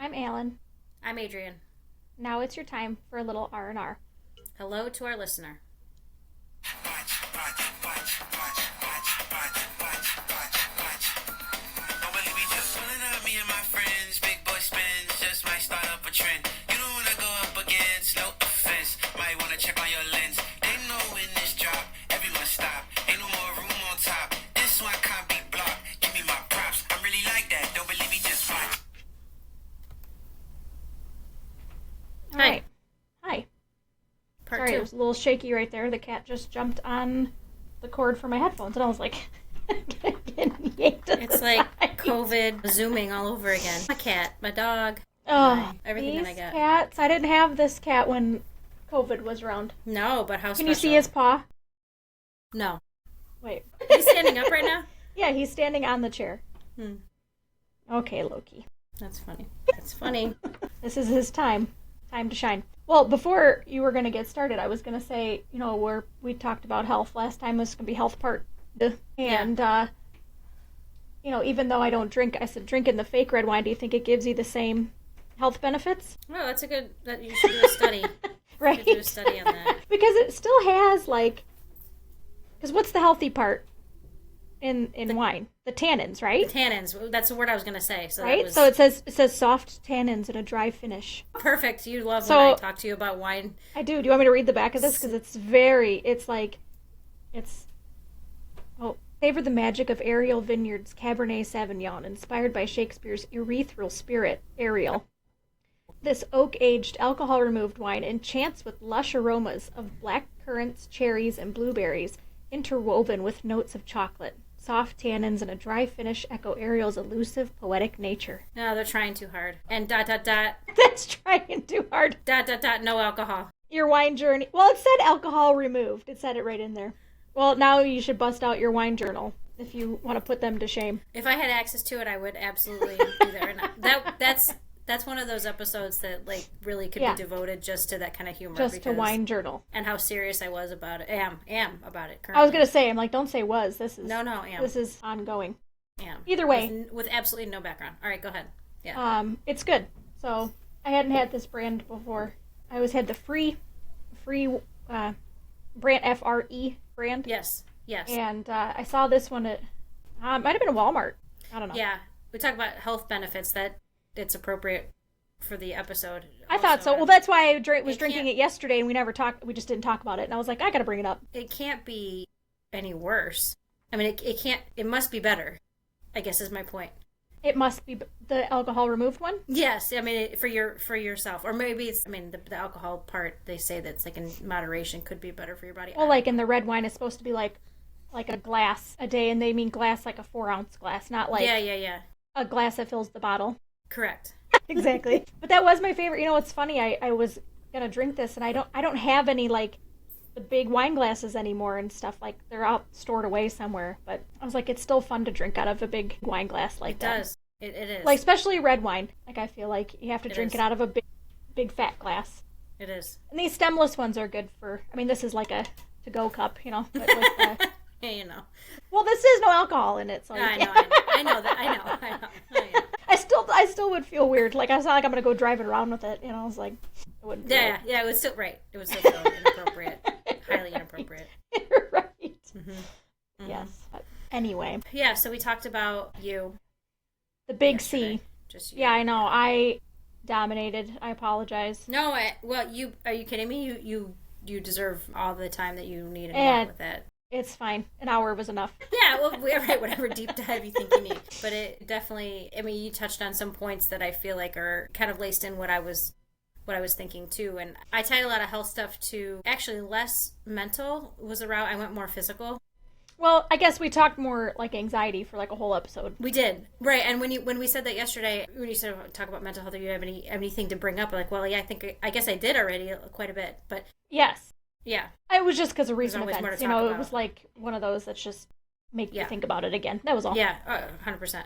I'm Allyn. I'm Adrien. Now it's your time for a little R&R. Hello to our listener. Hi. Hi. Part Sorry, two. it was a little shaky right there. The cat just jumped on the cord for my headphones, and I was like, getting yanked to It's the like side. COVID zooming all over again. My cat, my dog, Oh, everything that I these got. cats. I didn't have this cat when COVID was around. No, but how Can special. you see his paw? No. Wait. He's standing up right now? Yeah, he's standing on the chair. Hmm. Okay, Loki. That's funny. It's funny. This is his time. Time to shine. Well, before you were going to get started, I was going to say, we talked about health last time. This is going to be health part. And, even though I don't drink, I said drinking the fake red wine, do you think it gives you the same health benefits? Oh, that's a good, you should do a study. Right? You should do a study on that. Because it still has, because what's the healthy part in wine? The tannins, right? The tannins, that's the word I was going to say. So Right? that was So it says soft tannins and a dry finish. perfect. You love So- when I talk to you about wine. I do. Do you want me to read the back of this? Because savor the magic of Ariel Vineyards Cabernet Sauvignon, inspired by Shakespeare's ethereal spirit, Ariel. This oak-aged, alcohol-removed wine enchants with lush aromas of black currants, cherries, and blueberries, interwoven with notes of chocolate. Soft tannins and a dry finish echo Ariel's elusive, poetic nature. No, they're trying too hard. And ... That's trying too hard. No alcohol. Your wine journey. Well, it said alcohol removed. It said it right in there. Well, now you should bust out your wine journal if you want to put them to shame. If I had access to it, I would absolutely do that. And that's one of those episodes that really could be devoted just to that kind of humor. Just to wine journal. And how serious I was about it. Am about it currently. I was going to say, I'm like, don't say was. This is... No, am. This is ongoing. Am. Either way. With absolutely no background. All right, go ahead. Yeah. It's good. So, I hadn't had this brand before. I always had the free brand, F-R-E brand. Yes. And I saw this one at, might have been a Walmart. I don't know. Yeah. We talk about health benefits that it's appropriate for the episode. I thought so. Well, that's why I was drinking it yesterday, and we just didn't talk about it. And I was like, I got to bring it up. It can't be any worse. I mean, it must be better, I guess is my point. It must be the alcohol removed one? Yes, I mean, for yourself. Or maybe it's, the alcohol part, they say that's in moderation could be better for your body. Well, in the red wine, it's supposed to be like a glass a day, and they mean glass like a 4-ounce glass, not like Yeah. a glass that fills the bottle. Correct. Exactly. But that was my favorite. You know what's funny? I was gonna drink this, and I don't have any the big wine glasses anymore and stuff. They're out stored away somewhere. But I was like, it's still fun to drink out of a big wine glass like that. It does. It is. Especially red wine. I feel like you have to drink it out of a big fat glass. It is. And these stemless ones are good for. This is like a to-go cup, But with, yeah, Well, this is no alcohol in it, so I know that. I know. I still would feel weird. It's not like I'm gonna go driving around with it. I was like, it wouldn't. Yeah. It was still right. It was still so inappropriate, highly inappropriate. Right. Mm-hmm. Yes. But anyway. Yeah. So we talked about you. The big yesterday. C. Just you. Yeah, I know. I dominated. I apologize. No. Are you kidding me? You deserve all the time that you need And with that. It's fine. An hour was enough. Yeah, well, right, whatever deep dive you think you need. But it definitely, you touched on some points that I feel like are kind of laced in what I was thinking too. And I tied a lot of health stuff to actually less mental was the route. I went more physical. Well, I guess we talked more anxiety for a whole episode. We did. Right. And when we said that yesterday, when you said talk about mental health, do you have anything to bring up? Well, yeah, I guess I did already quite a bit, but yes. Yeah. It was just because of recent always more events. to talk It about. was one of those that's just make you think about it again. That was all. Yeah, 100%.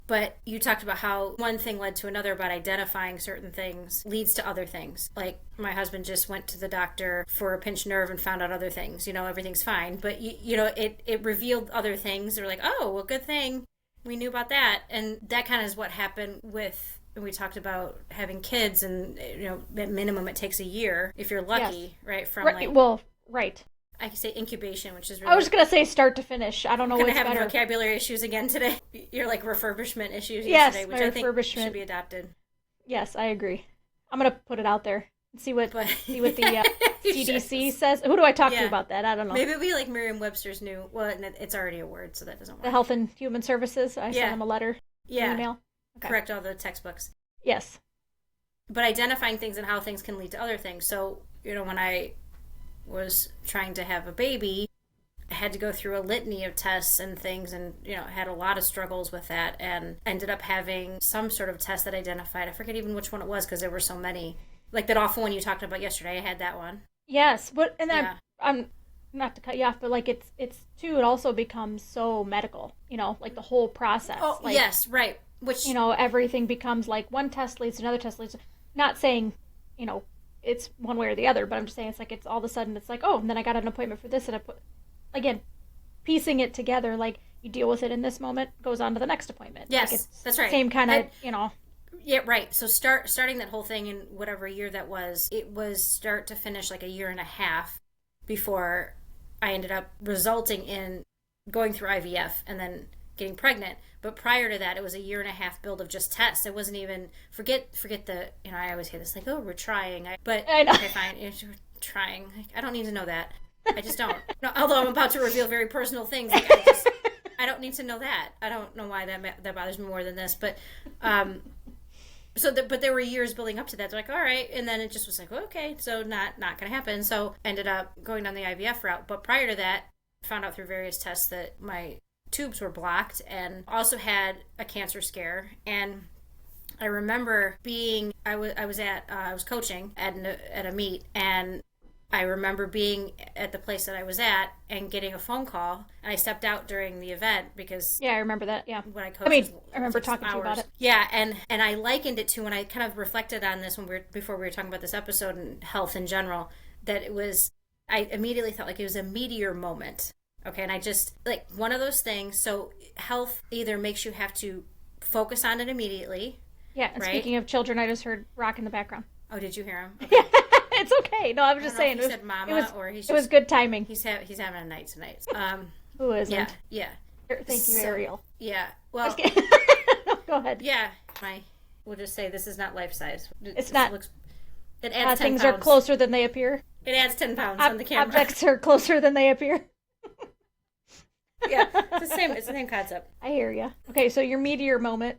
But you talked about how one thing led to another, about identifying certain things leads to other things. Like my husband just went to the doctor for a pinched nerve and found out other things. Everything's fine. But, it revealed other things. They're like, oh, well, good thing we knew about that. And that kind of is what happened with we talked about having kids, and at minimum it takes a year if you're lucky, right? From right. I can say incubation, which is really... I was going to say start to finish. I don't know what's better. I'm going to have vocabulary issues again today. You're like refurbishment issues yesterday, which I think should be adopted. Yes, I agree. I'm going to put it out there and see what the CDC says. Who do I talk to about that? I don't know. Maybe it'll be like Merriam-Webster's new... Well, it's already a word, so that doesn't work. The Health and Human Services. I sent them a letter, email. Okay. Correct all the textbooks. Yes. But identifying things and how things can lead to other things. So, when I was trying to have a baby, I had to go through a litany of tests and things, and had a lot of struggles with that, and ended up having some sort of test that identified, I forget even which one it was because there were so many, like that awful one you talked about yesterday. I had that one. Yes, but I'm not to cut you off, but like it's too, it also becomes so medical, like the whole process. Oh, like, yes, right. Which everything becomes like one test leads to another test leads to, not saying it's one way or the other, but I'm just saying it's all of a sudden it's like, oh, and then I got an appointment for this, and I put, again, piecing it together, like you deal with it in this moment, goes on to the next appointment. Yes, that's right. Same kind of, Yeah, right. So starting that whole thing in whatever year that was, it was start to finish like a year and a half before I ended up resulting in going through IVF and then getting pregnant. But prior to that, it was a year and a half build of just tests. It wasn't even, forget the, I always hear this like, oh, we're trying. But, I know. Okay, fine, we're trying. Like, I don't need to know that. I just don't. No, although I'm about to reveal very personal things. Like, I don't need to know that. I don't know why that bothers me more than this. But, but there were years building up to that. They're like, all right. And then it just was like, okay, so not going to happen. So ended up going down the IVF route. But prior to that, found out through various tests that my tubes were blocked, and also had a cancer scare. And I remember I was coaching at a meet, and I remember being at the place that I was at and getting a phone call, and I stepped out during the event because I remember that. Yeah, when I coached, I remember talking to you about it. Yeah, and I likened it to, when I kind of reflected on this before we were talking about this episode and health in general, that I immediately thought like it was a meteor moment. Okay, and I just, like, one of those things. So health either makes you have to focus on it immediately. Yeah, and speaking of children, I just heard Rock in the background. Oh, did you hear him? Okay. It's okay. No, I was just saying. He said mama, or it was good timing. He's having a night tonight. Who isn't? Yeah. Thank you, Ariel. Yeah, well. Go ahead. Yeah, we'll just say this is not life size. It's not. It adds 10 things pounds. are closer than they appear. It adds 10 pounds on the camera. Objects are closer than they appear. Yeah, it's the same concept. I hear you. Okay, so your meteor moment.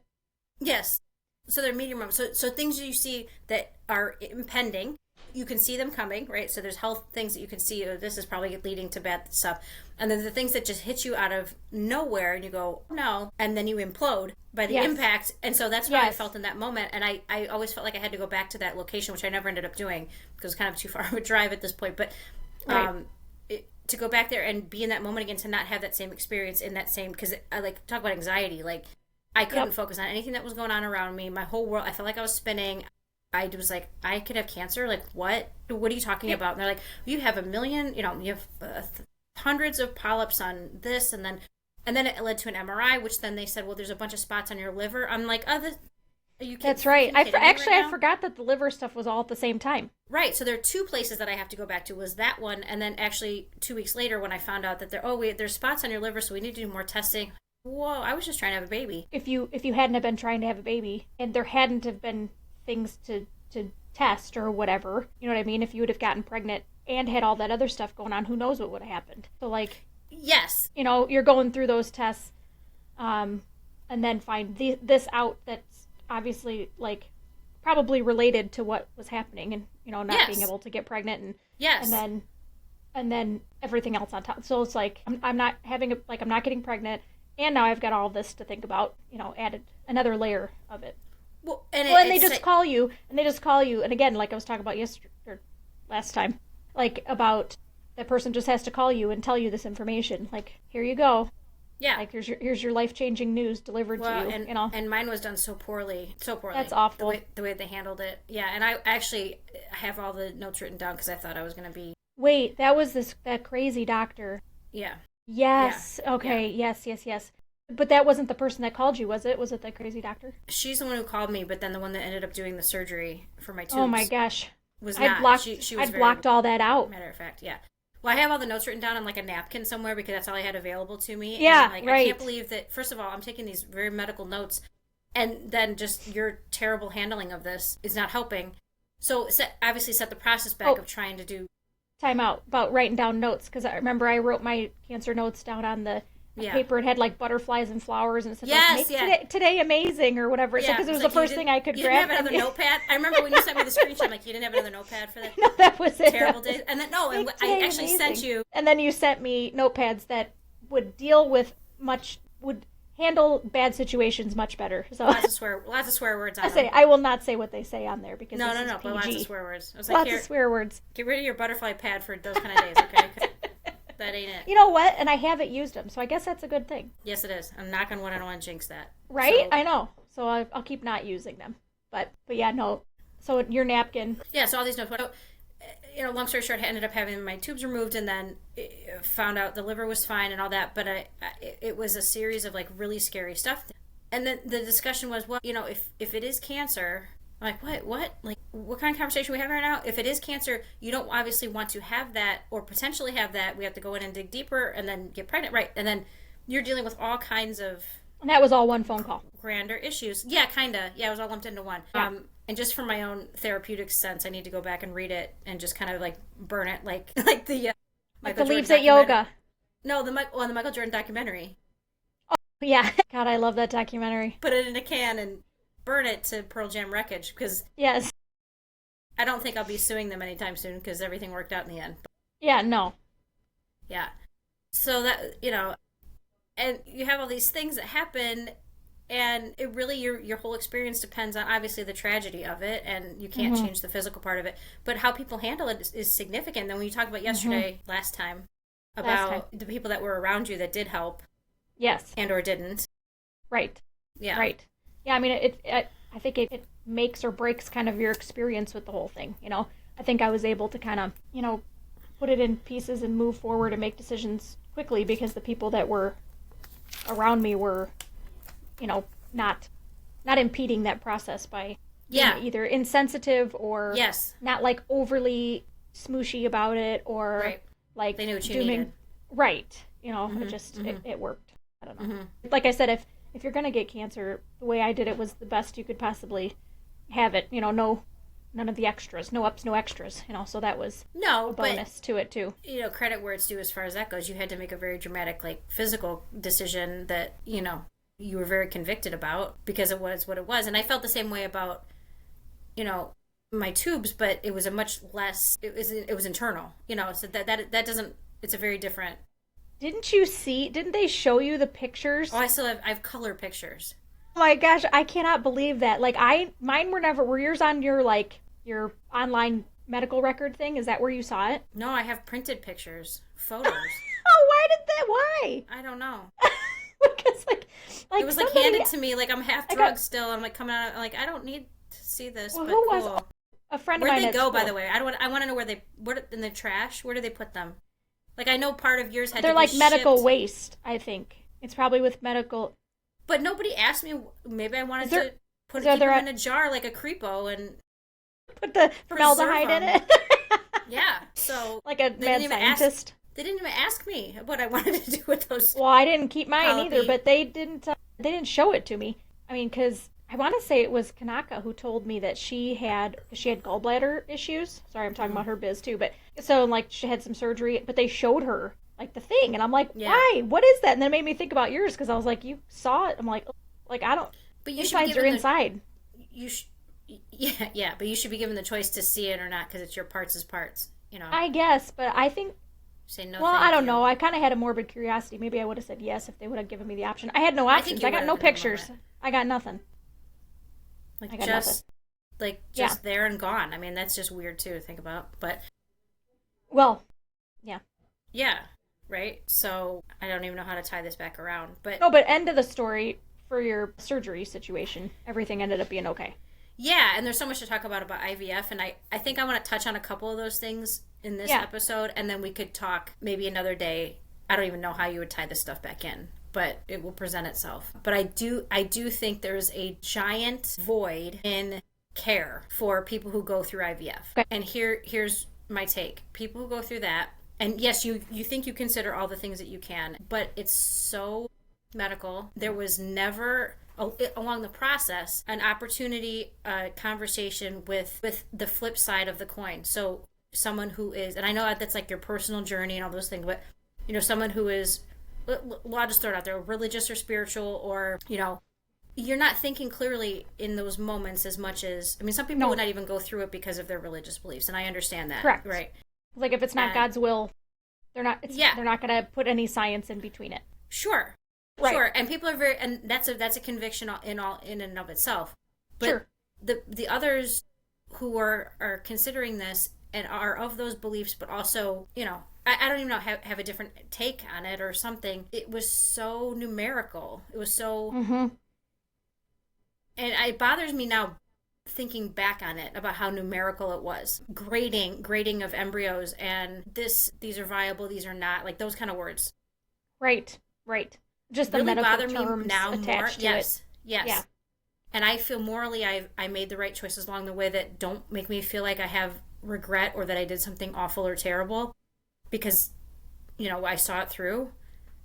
Yes. So they're meteor moments. So things you see that are impending, you can see them coming, right? So there's health things that you can see, this is probably leading to bad stuff. And then the things that just hit you out of nowhere, and you go, no, and then you implode by the impact. And so that's what I felt in that moment. And I always felt like I had to go back to that location, which I never ended up doing because it was kind of too far of a drive at this point. But to go back there and be in that moment again, to not have that same experience in that same, because I like talk about anxiety, like I couldn't focus on anything that was going on around me. My whole world, I felt like I was spinning. I was like, I could have cancer. Like, what are you talking about? And they're like, you have 1 million, you have hundreds of polyps on this. And then it led to an MRI, which then they said, well, there's a bunch of spots on your liver. I'm like, are you kidding? That's right. I forgot that the liver stuff was all at the same time. Right. So there are 2 places that I have to go back to, was that one. And then actually 2 weeks later, when I found out that there's spots on your liver, so we need to do more testing. Whoa, I was just trying to have a baby. If you hadn't have been trying to have a baby, and there hadn't have been things to test or whatever, you know what I mean? If you would have gotten pregnant and had all that other stuff going on, who knows what would have happened? So like, yes, you're going through those tests, and then find this out that's obviously like probably related to what was happening, and not being able to get pregnant, and and then everything else on top. So it's like I'm not getting pregnant, and now I've got all this to think about. Added another layer of it. Well, and they just call you, and again, like I was talking about last time, like about that person just has to call you and tell you this information. Like, here you go. Yeah. Like, here's your life-changing news delivered to you. And mine was done so poorly. That's awful. The way they handled it. Yeah, and I actually have all the notes written down because I thought I was going to be... Wait, that was that crazy doctor. Yeah. Yes. Yeah. Okay. Yeah. Yes. But that wasn't the person that called you, was it? Was it the crazy doctor? She's the one who called me, but then the one that ended up doing the surgery for my tubes. Oh my gosh. Was I not. blocked, She I was blocked all that out. Matter of fact, yeah. Well, I have all the notes written down on like a napkin somewhere because that's all I had available to me. Yeah, and, like, right. I can't believe that, first of all, I'm taking these very medical notes, and then just your terrible handling of this is not helping. So obviously set the process back of trying to do... Time out about writing down notes, because I remember I wrote my cancer notes down on the paper. It had like butterflies and flowers, and it said, today amazing, or whatever. Because it was the first thing I could grab. You didn't have another notepad? I remember when you sent me the screenshot, I'm like, you didn't have another notepad for that? No, that was it. Terrible day. And then, no, and I actually sent you... And then you sent me notepads that would handle bad situations much better. So lots of swear words on them. I will not say what they say on there, because no, but lots of swear words. I was lots of swear words. Get rid of your butterfly pad for those kind of days, okay? 'Cause that ain't it. You know what? And I haven't used them, so I guess that's a good thing. Yes, it is. I'm knocking wood. I don't want to jinx that. Right? So, I know. So I'll keep not using them. But yeah, no. So your napkin. Yeah, so all these notes. Long story short, I ended up having my tubes removed, and then found out the liver was fine and all that. But it was a series of like really scary stuff. And then the discussion was, well, if it is cancer, I'm like, what? Like, what kind of conversation are we having right now? If it is cancer, you don't obviously want to have that or potentially have that. We have to go in and dig deeper and then get pregnant, right? And then you're dealing with all kinds of... And that was all one phone call. Grander issues. Yeah, kind of. Yeah, it was all lumped into one. Yeah. And just for my own therapeutic sense, I need to go back and read it and just kind of like burn it like the Michael the Leaves at Yoga. No, the Michael Jordan documentary. Oh, yeah. God, I love that documentary. Put it in a can and burn it to Pearl Jam wreckage, because yes, I don't think I'll be suing them anytime soon because everything worked out in the end. Yeah, no. Yeah. So that, and you have all these things that happen, and it really, your whole experience depends on obviously the tragedy of it, and you can't change the physical part of it, but how people handle it is significant. Then when you talked about yesterday, last time, the people that were around you that did help. Yes. And or didn't. Right. Yeah. Right. Yeah, I mean, I think it makes or breaks kind of your experience with the whole thing, I think I was able to kind of, put it in pieces and move forward and make decisions quickly, because the people that were around me were, not impeding that process by either insensitive or not like overly smooshy about it, or like they knew what you dooming. Needed. It just, it worked. I don't know. Like I said, if you're going to get cancer, the way I did it was the best you could possibly have it. None of the extras, no ups, no extras. So that was a bonus to it too. Credit where it's due as far as that goes. You had to make a very dramatic, like, physical decision that you were very convicted about, because it was what it was. And I felt the same way about my tubes, but it was a much less. It was internal. So that doesn't. It's a very different. Didn't they show you the pictures? Oh, I have color pictures. Oh my gosh, I cannot believe that. Like, mine were yours on your online medical record thing? Is that where you saw it? No, I have printed pictures, photos. Why? I don't know. Because it was handed to me, like I'm half drugged still. I'm like coming out, I'm like, I don't need to see this. Well, but who cool. was a friend of mine? Where'd they go, by the way? I want to know where in the trash. Where do they put them? Like, I know part of yours had to be shipped. They're like medical waste, I think. It's probably with medical. But nobody asked me. Maybe I wanted to keep them in a jar like a creepo and put the formaldehyde in it. Yeah, so like a mad scientist. They didn't even ask me what I wanted to do with those. Well, I didn't keep mine either, but they didn't show it to me. I mean, because I want to say it was Kanaka who told me that she had gallbladder issues. Sorry, I'm talking about her biz too, but so she had some surgery, but they showed her the thing, and I'm like, why? What is that? And then it made me think about yours, because I was like, you saw it. I'm like I don't. But insides are inside. Yeah, but you should be given the choice to see it or not, because it's your parts as parts. I guess, but I think. Say no. Well, I don't know. I kind of had a morbid curiosity. Maybe I would have said yes if they would have given me the option. I had no options. I got no pictures. I got nothing. I got nothing. Just there and gone. I mean, that's just weird too to think about. But. Well, yeah. Yeah. Right. So I don't even know how to tie this back around. But no. But end of the story for your surgery situation. Everything ended up being okay. Yeah, and there's so much to talk about IVF, and I think I want to touch on a couple of those things in this episode, and then we could talk maybe another day. I don't even know how you would tie this stuff back in, but it will present itself. But I do think there's a giant void in care for people who go through IVF. Okay. And here's my take. People who go through that, and yes, you think you consider all the things that you can, but it's so medical. There was never along the process an opportunity, a conversation with the flip side of the coin. So someone who is, and I know that's like your personal journey and all those things, but someone who is, I'll just throw it out there, religious or spiritual, or you're not thinking clearly in those moments as much as, some people would not even go through it because of their religious beliefs, and I understand that. Correct. Right. Like if it's not God's will, they're not going to put any science in between it. Sure. Right. Sure. And people are and that's a conviction in and of itself. But sure. The others who are considering this and are of those beliefs, but also, I don't even know, have a different take on it or something. It was so numerical. It was so, and it bothers me now thinking back on it about how numerical it was. Grading of embryos, and these are viable, these are not, like those kind of words. Right. Just the really medical bother terms me now attached more. to Yes. it. Yes. Yeah. And I feel morally I made the right choices along the way that don't make me feel like I have regret or that I did something awful or terrible, because I saw it through.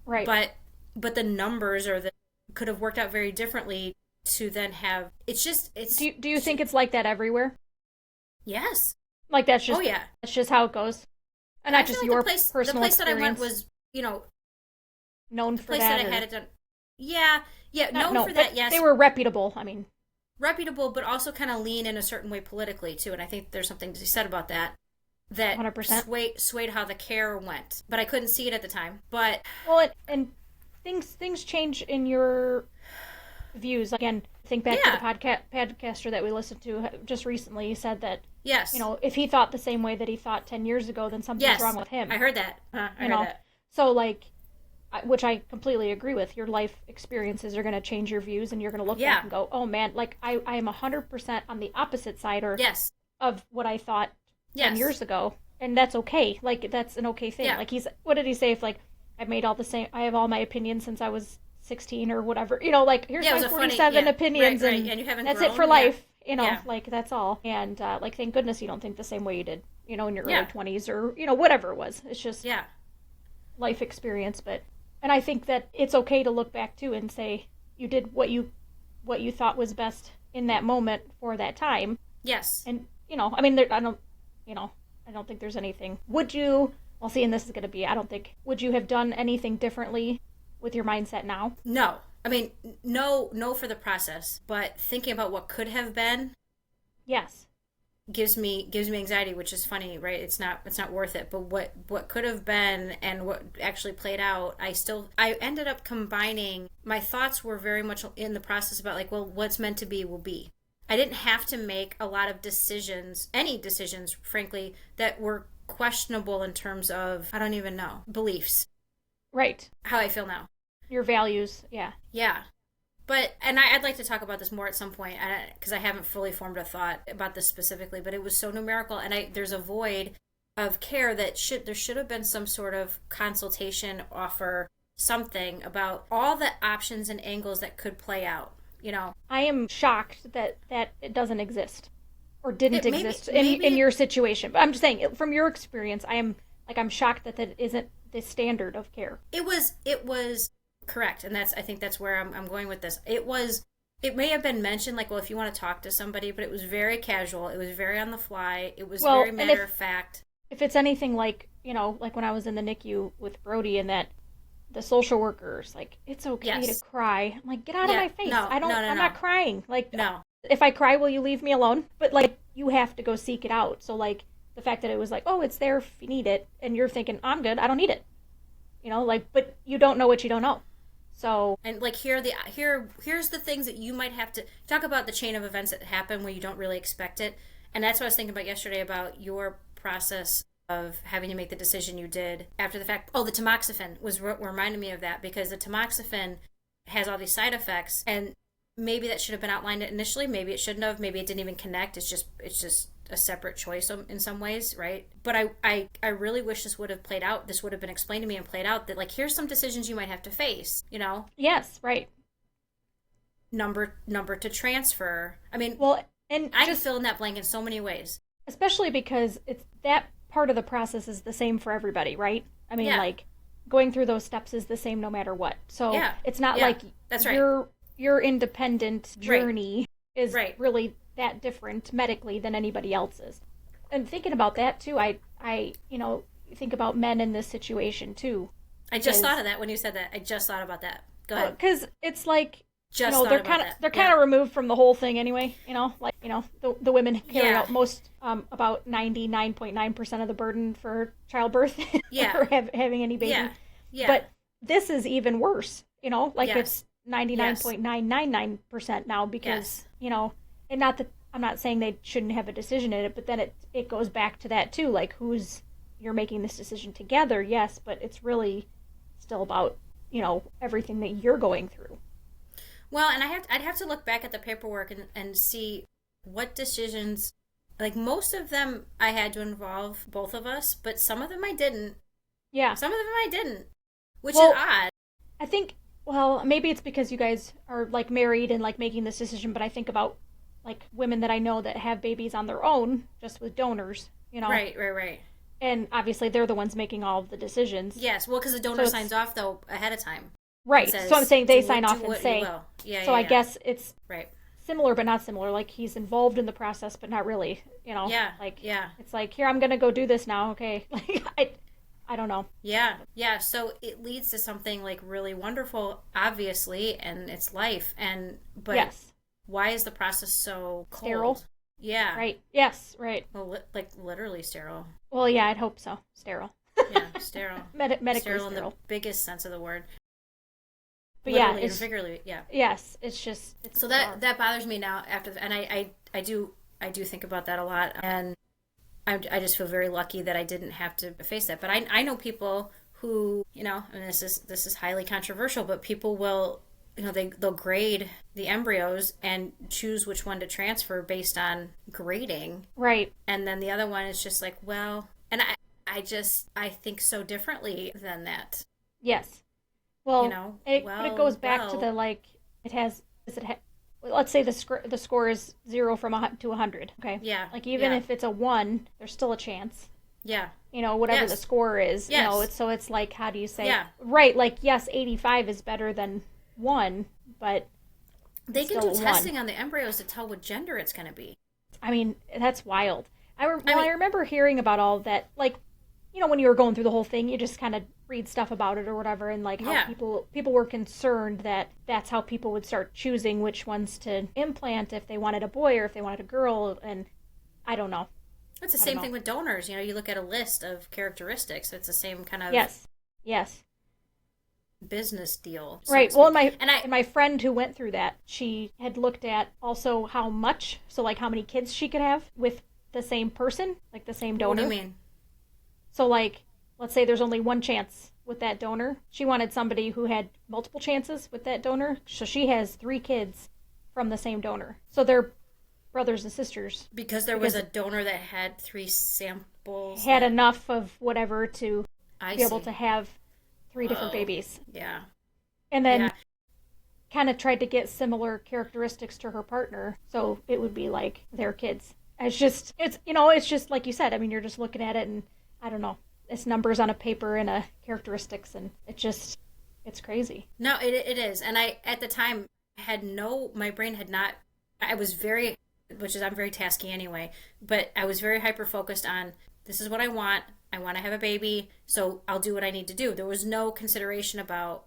Right. But the numbers could have worked out very differently to then have do you think it's like that everywhere? Yes. Like that's just how it goes. And not just like your personal experience. The place that I went was, known for that. The place that I had it done. Yeah, known for that, yes. They were reputable, reputable, but also kind of lean in a certain way politically too, and I think there's something to be said about that 100%. swayed how the care went. But I couldn't see it at the time. But and things change in your views. Again, think back to the podcaster that we listened to just recently. He said that if he thought the same way that he thought 10 years ago, then something's wrong with him. I heard that. I heard that. So which I completely agree with. Your life experiences are going to change your views, and you're going to look back and go, "Oh man, like I am 100% on the opposite side of what I thought 10 years ago," and that's okay. Like that's an okay thing. Yeah. Like what did he say? If I made all the same, I have all my opinions since I was 16 or whatever. Here's my 47 opinions, and you haven't that's grown. It for life. Like that's all. And thank goodness you don't think the same way you did, in your early 20s or whatever it was. It's just life experience, and I think that it's okay to look back too and say you did what you thought was best in that moment for that time. Yes. And I don't think there's anything. Would you? Well, see, and this is going to be. I don't think. Would you have done anything differently with your mindset now? No. No for the process, but thinking about what could have been. Yes. Gives me anxiety, which is funny, right? It's not worth it. But what could have been and what actually played out, I ended up combining. My thoughts were very much in the process about what's meant to be will be. I didn't have to make a lot of any decisions, frankly, that were questionable in terms of, I don't even know, beliefs. Right. How I feel now. Your values, yeah. Yeah. But, and I'd like to talk about this more at some point, because I haven't fully formed a thought about this specifically, but it was so numerical, and there's a void of care that there should have been some sort of consultation, offer, something about all the options and angles that could play out, I am shocked that it doesn't exist, or didn't exist in your situation. But I'm just saying, from your experience, I'm shocked that isn't the standard of care. It was correct, and I think that's where I'm going with this. It may have been mentioned, if you want to talk to somebody, but it was very casual. It was very on the fly. It was very matter of fact. If it's anything like when I was in the NICU with Brody, and that the social workers, it's okay to cry. I'm like, get out of my face. No, I'm not crying. No. If I cry, will you leave me alone? But you have to go seek it out. So the fact that it was it's there if you need it, and you're thinking, I'm good, I don't need it. But you don't know what you don't know. So, and here's the things that you might have to talk about, the chain of events that happen where you don't really expect it. And that's what I was thinking about yesterday, about your process of having to make the decision you did after the fact. Oh, the tamoxifen was what reminded me of that, because the tamoxifen has all these side effects, and maybe that should have been outlined initially. Maybe it shouldn't have. Maybe it didn't even connect. It's just a separate choice in some ways, right? But I really wish this would have played out. This would have been explained to me and played out that, like, here's some decisions you might have to face, you know? Yes, right. Number to transfer. I mean, well, and I can fill in that blank in so many ways. Especially because it's that part of the process is the same for everybody, right? I mean, Yeah. like, going through those steps is the same no matter what. So Yeah. it's not Yeah. like That's right. your independent journey is Right. really that different medically than anybody else's. And thinking about that too, I think about men in this situation too. I just thought of that when you said that. I just thought about that. Go ahead. Because it's like, Just thought they're about kind of that. they're kind of removed from the whole thing anyway. Like the women carry Yeah. out most about 99.9% of the burden for childbirth Yeah. or having any baby. Yeah. Yeah. But this is even worse. Like Yes. it's 99.999% now because and not that I'm not saying they shouldn't have a decision in it, but then it goes back to that too. Like you're making this decision together, yes, but it's really still about everything that you're going through. Well, and I'd have to look back at the paperwork and see what decisions, like most of them I had to involve both of us, but some of them I didn't. Yeah. Some of them I didn't, which Well, is odd. I think, maybe it's because you guys are like married and like making this decision, but I think about like women that I know that have babies on their own, just with donors, Right. And obviously they're the ones making all of the decisions. Yes, well, because the donor signs off though ahead of time. Right. Says, so I'm saying they do sign what- off do and what you say. will. Yeah. So I guess it's right. similar but not similar. Like he's involved in the process, but not really. Yeah. Like yeah. It's like, here, I'm gonna go do this now. Okay. Like I don't know. Yeah. So it leads to something like really wonderful, obviously, and it's life. But yes. Why is the process so cold? Sterile. Yeah. Right. Yes. Right. Well, like literally sterile. Well, yeah, I'd hope so. Sterile. Yeah, sterile. Medically sterile in sterile. the biggest sense of the word. But literally yeah, and figuratively, yeah. Yes, it's so bizarre. that bothers me now and I do think about that a lot, and I just feel very lucky that I didn't have to face that. But I know people who, and this is highly controversial, but people will, they'll grade the embryos and choose which one to transfer based on grading. Right. And then the other one is just like, well, and I think so differently than that. Yes. Well, but it goes back to the, like, let's say the score is 0 to 100. Okay. Yeah. Like, even if it's a 1, there's still a chance. Yeah. Whatever the score is. Yes. So it's like, how do you say? Yeah. Right. Like, yes, 85 is better than 1, but they can do testing on the embryos to tell what gender it's going to be. I mean, that's wild. I remember hearing about all of that, like, when you were going through the whole thing, you just kind of read stuff about it or whatever, and like how people were concerned that that's how people would start choosing which ones to implant, if they wanted a boy or if they wanted a girl, and I don't know. It's the same thing with donors. You look at a list of characteristics. It's the same kind of yes business deal. So right. Well, my friend who went through that, she had looked at also how much, so like how many kids she could have with the same person, like the same donor. What do you mean? So, like, let's say there's only one chance with that donor. She wanted somebody who had multiple chances with that donor. So she has 3 kids from the same donor. So they're brothers and sisters. Because there was a donor that had 3 samples. Had enough of whatever to be able to have 3 different babies. Yeah. And then kind of tried to get similar characteristics to her partner. So it would be like their kids. It's just like you said. I mean, you're just looking at it and I don't know. It's numbers on a paper and characteristics, and it's crazy. No, it is. And I, at the time, my brain had not, I'm very tasky anyway, but I was very hyper-focused on, this is what I want to have a baby, so I'll do what I need to do. There was no consideration about,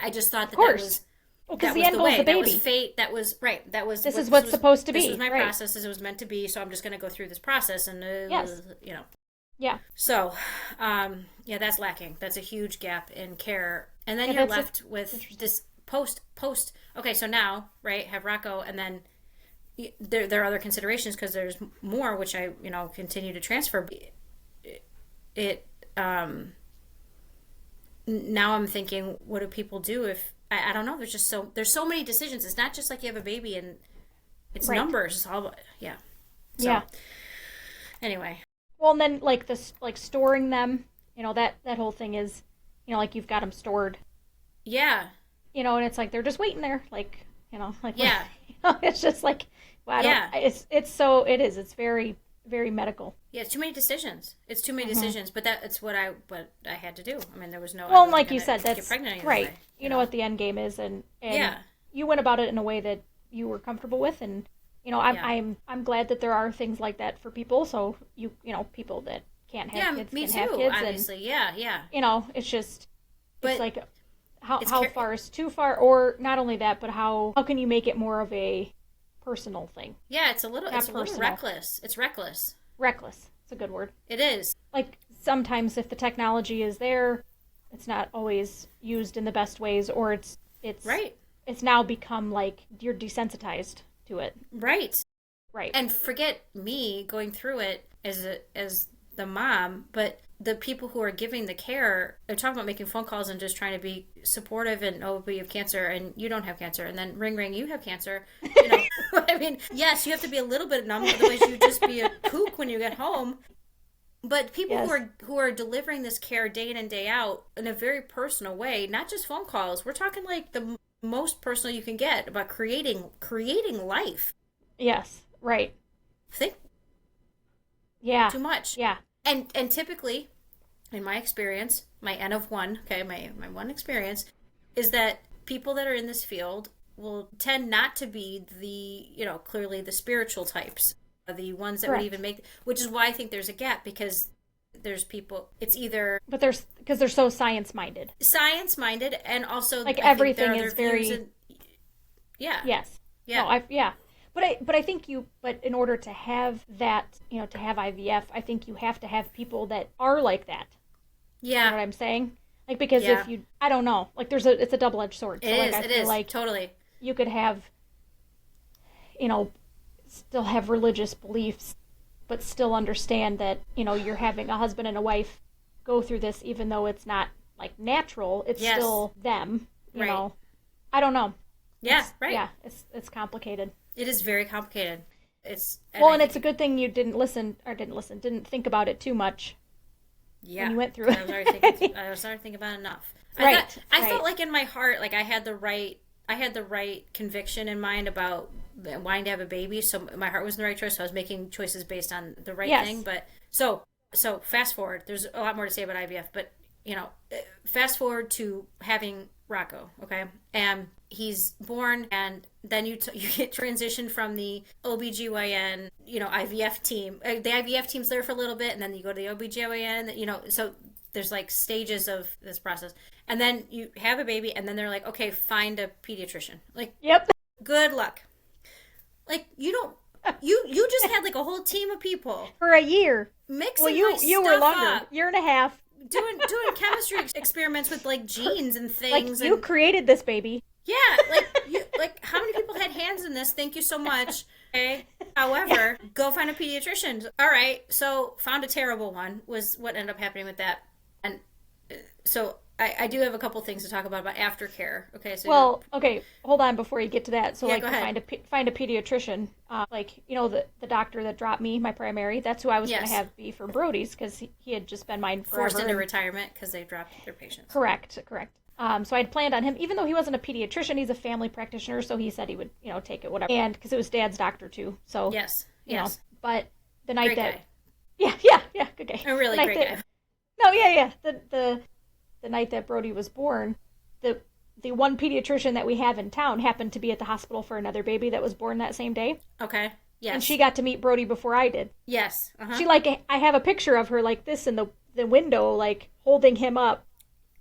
I just thought that was... Well, because the end goal is the baby. That was fate. That was right. That was this is what's supposed to be. This was my process. This was meant to be. So I'm just going to go through this process, and Yeah. So, that's lacking. That's a huge gap in care, and then you're left with this post. Okay, so now, right, have Rocco, and then there are other considerations because there's more, which I continue to transfer. Now I'm thinking, what do people do if I don't know? There's so many decisions. It's not just like you have a baby and it's numbers. It's all so. Anyway. Well, and then like this, like storing them, that whole thing is, like you've got them stored. Yeah. And it's like they're just waiting there, like, like yeah. It's just like, well, it's very, very medical. Yeah, it's too many decisions. But it's what I had to do. I mean, there was no. Well, like you said, that's right. You know what the end game is, and you went about it in a way that you were comfortable with, and I'm glad that there are things like that for people. So people that can't have kids me can too, have kids, obviously, yeah. It's just, but it's like how far is too far, or not only that, but how can you make it more of a personal thing? Yeah, it's a little reckless. It's reckless. Reckless. It's a good word. It is. Like sometimes if the technology is there, it's not always used in the best ways, or it's right. It's now become like you're desensitized to it. Right. Right. And forget me going through it as the mom, but the people who are giving the care, they're talking about making phone calls and just trying to be supportive and, oh, but you have cancer and you don't have cancer, and then ring, you have cancer. I mean, yes, you have to be a little bit numb, otherwise you just be a kook when you get home. But people who are delivering this care day in and day out in a very personal way, not just phone calls. We're talking like the most personal you can get about creating life. Yes, right. Think. Yeah. Too much. Yeah. And typically, in my experience, my N of one, okay, my one experience, is that people that are in this field will tend not to be the, clearly the spiritual types, the ones that would even make, which is why I think there's a gap, because there's people, it's either... But because they're so science-minded. Science-minded, and also... Like everything is very... Yeah. Yes. Yeah. No, But I think but in order to have that, to have IVF, I think you have to have people that are like that. Yeah. You know what I'm saying? Like, because if you, I don't know, like it's a double-edged sword. It is, totally. You could have, still have religious beliefs, but still understand that, you're having a husband and a wife go through this, even though it's not like natural, it's still them, you know. I don't know. Yeah, right. Yeah, it's complicated. It is very complicated. It's a good thing you didn't think about it too much. Yeah, when you went through it. I was already thinking about it enough. Right. I felt like in my heart, like I had the right conviction in mind about wanting to have a baby. So my heart was in the right choice. So I was making choices based on the right thing. But so fast forward. There's a lot more to say about IVF, but fast forward to having Rocco, okay? And he's born, and then you get transitioned from the OBGYN, IVF team. The IVF team's there for a little bit, and then you go to the OBGYN, so there's like stages of this process. And then you have a baby, and then they're like, okay, find a pediatrician. Like, yep. Good luck. Like, you don't... You just had like a whole team of people for a year mixing you were longer, year and a half. doing chemistry experiments with like genes and things. Like you created this baby. Yeah, like how many people had hands in this? Thank you so much. Okay. However, go find a pediatrician. All right, so found a terrible one was what ended up happening with that, and so I do have a couple things to talk about aftercare. Okay, so okay, hold on before you get to that. So go ahead. find a pediatrician. The doctor that dropped me, my primary. That's who I was going to have be for Brody's, because he had just been mine forever. Forced into retirement because they dropped their patients. Correct. So I had planned on him, even though he wasn't a pediatrician, he's a family practitioner, so he said he would, take it, whatever. And because it was Dad's doctor too, so yes. But the night great that, guy. yeah, good guy. A really great guy. No, yeah. The night that Brody was born, the one pediatrician that we have in town happened to be at the hospital for another baby that was born that same day. Okay. Yes. And she got to meet Brody before I did. Yes. Uh-huh. She I have a picture of her like this in the window, like holding him up,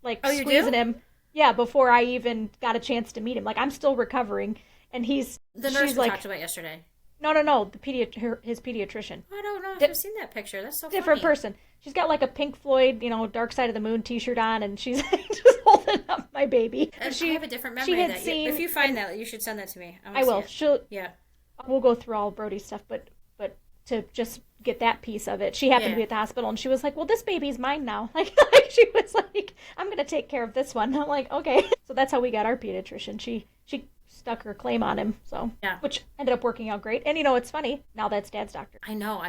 like squeezing him. Yeah, before I even got a chance to meet him. Like, I'm still recovering, and the nurse we talked about yesterday. No, his pediatrician. I don't know if I've seen that picture. That's so different funny. Person. She's got like a Pink Floyd, Dark Side of the Moon t-shirt on, and she's just holding up my baby. I have a different memory of that. If you find that, you should send that to me. I will. Yeah. We'll go through all Brody's stuff, but to just get that piece of it. She happened to be at the hospital, and she was like, well, this baby's mine now. Like she was like, I'm going to take care of this one. And I'm like, okay. So that's how we got our pediatrician. She stuck her claim on him, so which ended up working out great. And it's funny, now that's Dad's doctor. I know.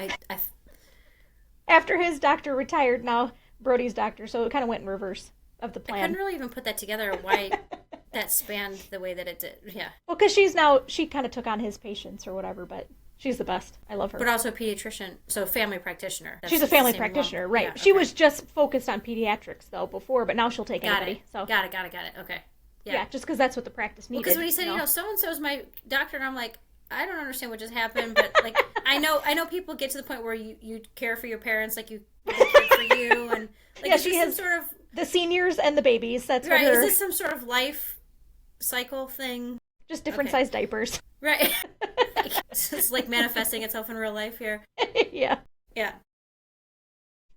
After his doctor retired, now Brody's doctor. So it kind of went in reverse of the I plan. couldn't really even put that together, why that spanned the way that it did. Yeah. Well, because she kind of took on his patients or whatever, but she's the best. I love her. But also a pediatrician, so family practitioner. She's a family practitioner, right. Yeah, she was just focused on pediatrics, though, before, but now she'll take anybody. So. Got it. Okay. Yeah, just because that's what the practice needed. Because when he said, so-and-so is my doctor, and I'm like, I don't understand what just happened, but, like, I know people get to the point where you care for your parents, like, you care for you, and, like, yeah, she has some sort of... the seniors and the babies, that's right, what her... Is this some sort of life cycle thing? Just different size diapers. Right. It's, like, manifesting itself in real life here. Yeah. Yeah.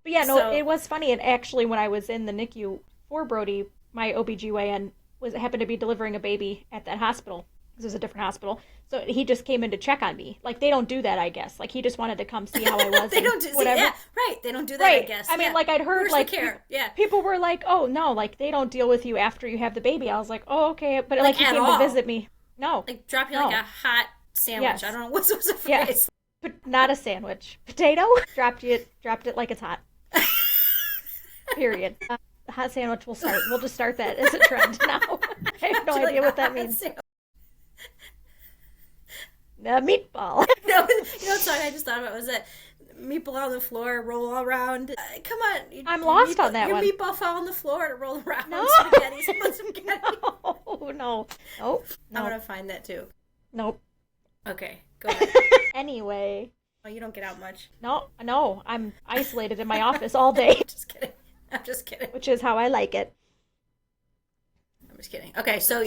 But, yeah, no, it was funny, and actually, when I was in the NICU for Brody, my OBGYN happened to be delivering a baby at that hospital. Because it was a different hospital. So he just came in to check on me. Like, they don't do that, I guess. Like, he just wanted to come see how I was. They don't do whatever. Yeah, right. They don't do that, I guess. I mean, like, I'd heard, where's like, the care? Yeah. People were like, oh, no, like, they don't deal with you after you have the baby. I was like, oh, okay. But, like he came to visit me. No. Like, drop you like a hot sandwich. Yes. I don't know what's the phrase. Yes. But not a sandwich. Potato? Dropped it like it's hot. Period. Hot sandwich will start. We'll just start that as a trend now. I have no idea what that means. A meatball. No, what song I just thought about was that meatball on the floor, roll around. Come on. I'm lost on that your one. Your meatball fell on the floor to roll around. No. Spaghetti. No. Nope. I'm going to find that too. Nope. Okay, go ahead. Anyway. Oh, you don't get out much. No. I'm isolated in my office all day. I'm just kidding. Which is how I like it. I'm just kidding. Okay, so...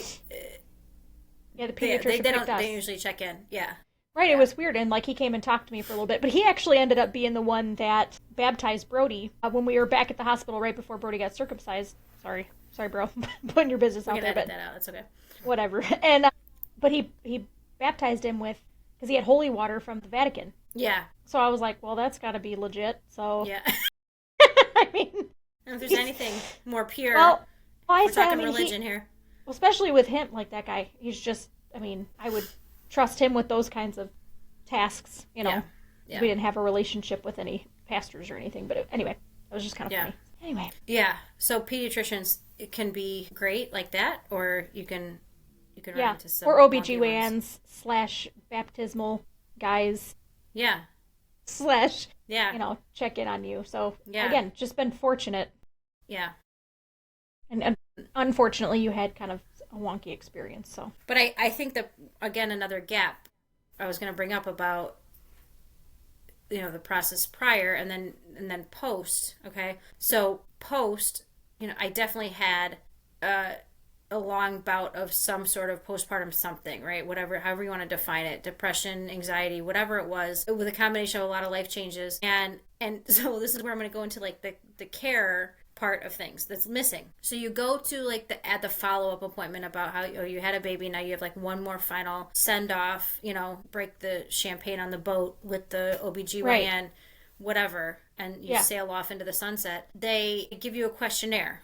yeah, the pediatrician picked us. They usually check in. Yeah. Right, yeah. It was weird, and, like, he came and talked to me for a little bit. But he actually ended up being the one that baptized Brody when we were back at the hospital right before Brody got circumcised. Sorry, bro. Putting your business out there. We can edit that out. That's okay. Whatever. And, but he baptized him because he had holy water from the Vatican. Yeah. So I was like, well, that's got to be legit. So... yeah. I mean... if there's anything more pure, we're talking religion here. Well, especially with him, like that guy, he's just, I mean, I would trust him with those kinds of tasks, Yeah. We didn't have a relationship with any pastors or anything, but anyway, it was just kind of funny. Anyway. Yeah, so pediatricians, it can be great like that, or you can run into some... or OBGYNs / baptismal guys. Yeah. / check in on you. So, again, just been fortunate. Yeah. And unfortunately, you had kind of a wonky experience, so. But I think that, again, another gap I was going to bring up about, the process prior and then post, okay? So, post, I definitely had a long bout of some sort of postpartum something, right? However you want to define it, depression, anxiety, whatever it was, with a combination of a lot of life changes. And so this is where I'm going to go into like the care part of things that's missing. So you go to like the follow-up appointment about how you had a baby, now you have like one more final send off, break the champagne on the boat with the OBGYN, right. Whatever, and you sail off into the sunset. They give you a questionnaire.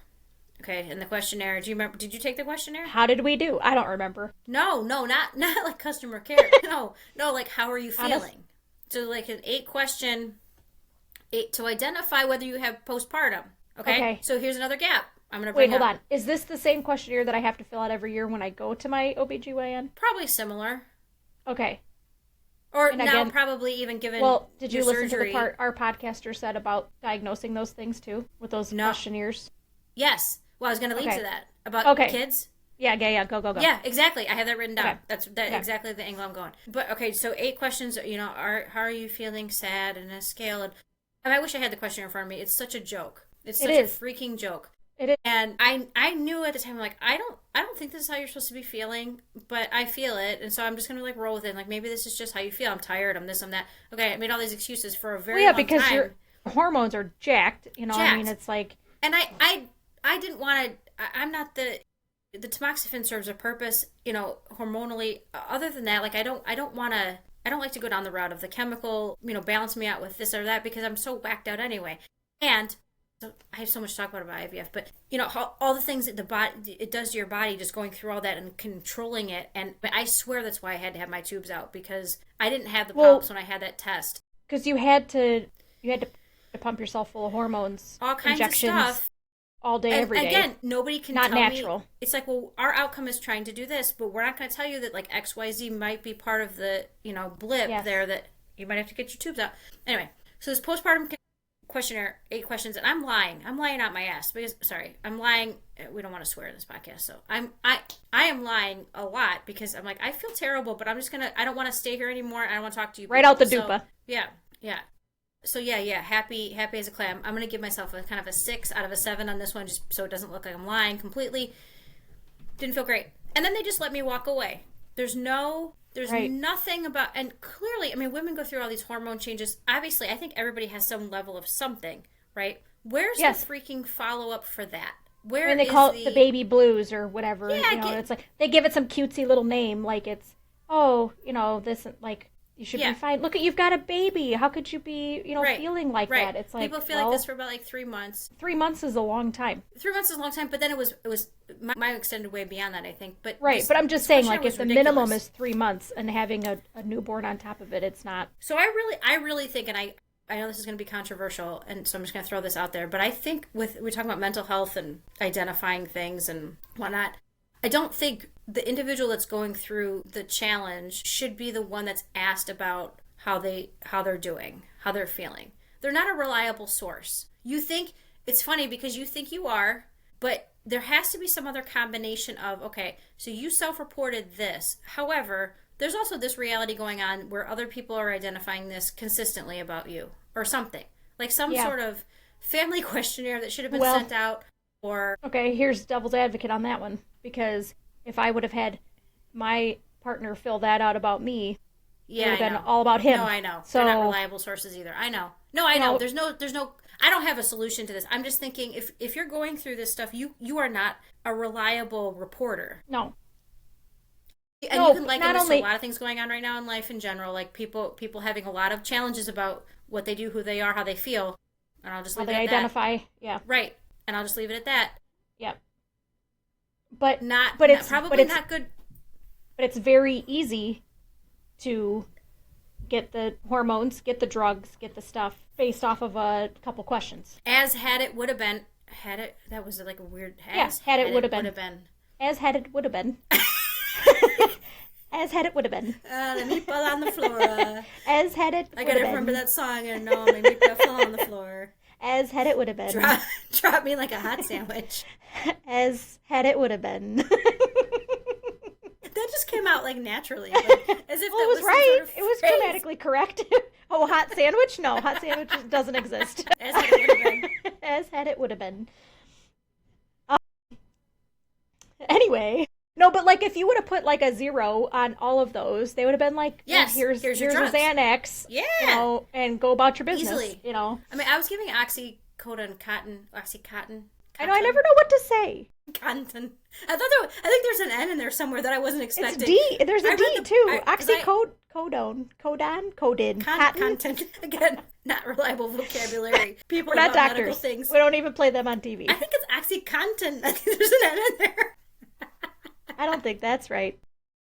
Okay, and the questionnaire, do you remember, did you take the questionnaire? How did we do? I don't remember. No, not like customer care. No, like how are you feeling? So like an 8-question, to identify whether you have postpartum. Okay? So here's another gap. I'm going to bring Wait, hold on. Is this the same questionnaire that I have to fill out every year when I go to my OBGYN? Probably similar. Okay. Or and now again, probably even given did you listen to the part our podcaster said about diagnosing those things too? With those questionnaires? Yes. Well, I was going to lead to that. About kids? Yeah, go. Yeah, exactly. I have that written down. Okay. That's exactly the angle I'm going. But, okay, so 8 questions, how are you feeling sad and a scale? And I wish I had the question in front of me. It's such a joke. It's such a freaking joke. It is. And I knew at the time, like, I don't think this is how you're supposed to be feeling, but I feel it. And so I'm just going to, like, roll with it. Like, maybe this is just how you feel. I'm tired. I'm this, I'm that. Okay, I made all these excuses for a very long time. Yeah, because your hormones are jacked. I mean, it's like... And I didn't want to... I'm not the tamoxifen serves a purpose, hormonally. Other than that, like, I don't like to go down the route of the chemical, balance me out with this or that because I'm so whacked out anyway. And so I have so much to talk about IVF, but all the things that the body it does to your body, just going through all that and controlling it. And I swear that's why I had to have my tubes out, because I didn't have the polyps when I had that test. Because you had to To pump yourself full of hormones, all kinds injections, of stuff. all day, every day. Again, nobody can not tell natural. me. It's like, well, our outcome is trying to do this, but we're not going to tell you that like XYZ might be part of the, blip there that you might have to get your tubes out. Anyway, so this postpartum questionnaire, 8 questions, and I'm lying out my ass because, sorry, I'm lying. We don't want to swear in this podcast, so I am lying a lot because I'm like, I feel terrible, but I don't want to stay here anymore. I don't want to talk to you. Right out the dupa. Yeah. So yeah, happy as a clam. I'm gonna give myself a kind of a 6 out of a 7 on this one, just so it doesn't look like I'm lying completely. Didn't feel great, and then they just let me walk away. There's nothing about, and clearly, I mean, women go through all these hormone changes. Obviously, I think everybody has some level of something, right? Where's the freaking follow up for that? Where and they call it the baby blues or whatever. Yeah, it's like they give it some cutesy little name, like it's this like. You should be fine. Look, you've got a baby. How could you be, feeling like that? It's like people feel like this for about like 3 months. 3 months is a long time. 3 months is a long time, but then it was my extended way beyond that, I think. But but I'm just saying, like, if the minimum is 3 months and having a newborn on top of it, it's not. So I really think, and I know this is going to be controversial, and so I'm just going to throw this out there, but I think we're talking about mental health and identifying things and whatnot. I don't think the individual that's going through the challenge should be the one that's asked about how they're doing, how they're feeling. They're not a reliable source. You think it's funny because you think you are, but there has to be some other combination of, okay, so you self-reported this. However, there's also this reality going on where other people are identifying this consistently about you or something. Like some sort of family questionnaire that should have been sent out. Or okay, here's devil's advocate on that one, because if I would have had my partner fill that out about me, it would have been all about him. No, I know. So, they're not reliable sources either. I know. No, I know. There's no. I don't have a solution to this. I'm just thinking if you're going through this stuff, you are not a reliable reporter. No. And you can liken this to a lot of things going on right now in life in general, like people having a lot of challenges about what they do, who they are, how they feel, and I'll just leave it at that. How they identify. Yeah. Right. And I'll just leave it at that. Yep. It's probably not good. But it's very easy to get the hormones, get the drugs, get the stuff based off of a couple questions. As had it would have been. Had it, that was like a weird. Had it would have been. As had it would have been. As had it would have been. Let me fall on the floor. As had it would have been. I gotta remember that song and no, my meatball fell on the floor. As had it would have been. Drop me like a hot sandwich. As had it would have been. That just came out like naturally. Like, as if it was right. Sort of it was grammatically correct. Oh, hot sandwich? No, hot sandwich doesn't exist. As had it would have been. As had it would have been. Anyway. No, but like if you would have put like a 0 on all of those, they would have been like, yes, here's your Xanax, yeah, and go about your business. Easily. I mean, I was giving Oxycodone. I know, I never know what to say. Contin. I think there's an N in there somewhere that I wasn't expecting. It's D. There's a D too. Oxycodone. Codin. Content. Again, not reliable vocabulary. People We're not doctors. Medical things. We don't even play them on TV. I think it's Oxycontin. I think there's an N in there. I don't think that's right.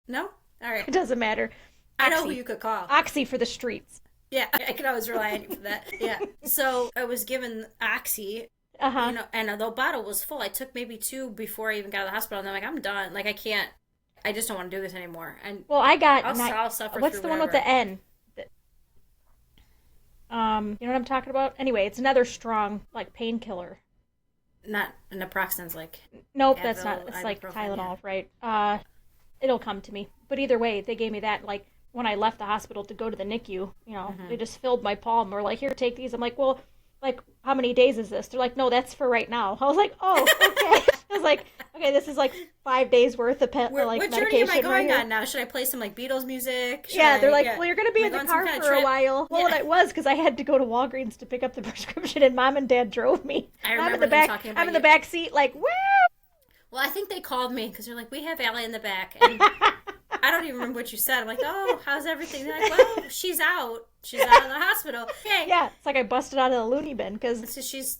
No? All right. It doesn't matter. I know who you could call. Oxy for the streets. Yeah, I could always rely on you for that. Yeah. So I was given Oxy, and the bottle was full. I took maybe 2 before I even got to the hospital, and I'm like, I'm done. Like, I just don't want to do this anymore. And well, I got... I'll suffer what's the one with the N? You know what I'm talking about? Anyway, it's another strong, like, painkiller. Not naproxen's like. Nope, that's not. It's like Tylenol, right? It'll come to me. But either way, they gave me that. Like when I left the hospital to go to the NICU, they just filled my palm. We're like, here, take these. I'm like, well, like how many days is this? They're like, no, that's for right now. I was like, oh, okay. I was like, okay, this is like 5 days worth of what medication. What journey am I going on now? Should I play some like Beatles music? They're like, well, you're going to be in the car for a while. Well, it was because I had to go to Walgreens to pick up the prescription, and Mom and Dad drove me. I remember talking about I'm in the back seat, like, woo! Well, I think they called me because they're like, we have Allyn in the back, and I don't even remember what you said. I'm like, oh, how's everything? They're like, well, she's out. She's out of the hospital. Okay. Yeah, it's like I busted out of the loony bin because